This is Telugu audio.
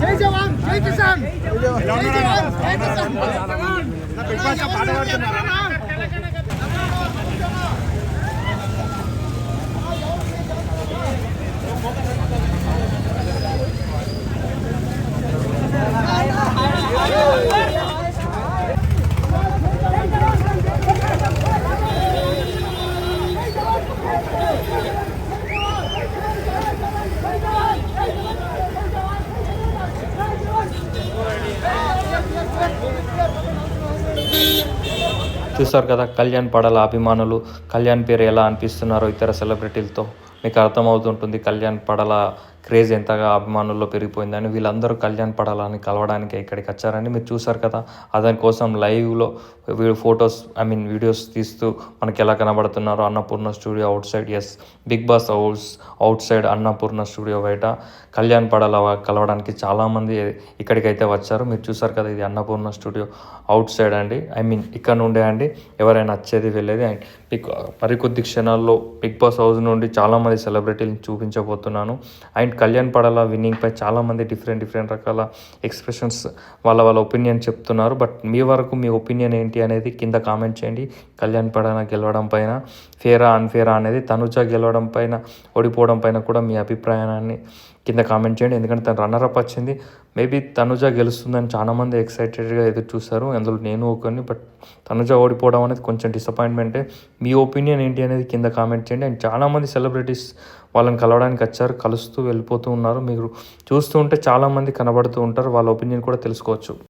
జై జవాన్ జై కిసాన్ జై జవాన్ జై కిసాన్ చూసారు కదా కళ్యాణ్ పడాల అభిమానులు కళ్యాణ్ పేరు ఎలా అనిపిస్తున్నారో ఇతర సెలబ్రిటీలతో మీకు అర్థమవుతుంటుంది. కళ్యాణ్ పడాల క్రేజ్ ఎంతగా అభిమానుల్లో పెరిగిపోయిందని. వీళ్ళందరూ కళ్యాణ్ పడాలని కలవడానికి ఇక్కడికి వచ్చారని మీరు చూసారు కదా. దానికోసం లైవ్లో ఫొటోస్ వీడియోస్ తీస్తూ మనకి ఎలా కనబడుతున్నారో Annapurna studio outside. Bigg Boss outside Annapurna studio బయట కళ్యాణ్ పడాల కలవడానికి చాలామంది ఇక్కడికైతే వచ్చారు. మీరు చూసారు కదా, ఇది అన్నపూర్ణ స్టూడియో అవుట్ సైడ్ అండి. ఇక్కడ నుండే అండి ఎవరైనా వచ్చేది వెళ్ళేది. అండ్ మరికొద్ది క్షణాల్లో బిగ్ బాస్ హౌస్ నుండి చాలామంది సెలబ్రిటీలను చూపించబోతున్నాను. అండ్ కళ్యాణ్ పడాల విన్నింగ్పై చాలామంది డిఫరెంట్ రకాల ఎక్స్ప్రెషన్స్ వాళ్ళ ఒపీనియన్ చెప్తున్నారు. బట్ మీ వరకు మీ ఒపీనియన్ ఏంటి అనేది కింద కామెంట్ చేయండి. కళ్యాణ్ పడాల గెలవడం పైన ఫేరా అన్ఫేరా అనేది, తనుజ గెలవడం పైన ఓడిపోవడం పైన కూడా మీ అభిప్రాయాన్ని కింద కామెంట్ చేయండి. ఎందుకంటే తను రన్నరప్ వచ్చింది. మేబీ తనుజ గెలుస్తుందని చాలామంది ఎక్సైటెడ్గా ఎదురు చూస్తారు, అందులో నేను ఒకరిని. బట్ తనుజ ఓడిపోవడం అనేది కొంచెం డిసప్పాయింట్మెంటే. మీ ఒపీనియన్ ఏంటి అనేది కింద కామెంట్ చేయండి. అండ్ చాలామంది సెలబ్రిటీస్ వాళ్ళని కలవడానికి వచ్చారు, కలుస్తూ వెళ్ళిపోతూ ఉన్నారు. మీరు చూస్తూ ఉంటే చాలామంది కనబడుతూ ఉంటారు, వాళ్ళ ఒపీనియన్ కూడా తెలుసుకోవచ్చు.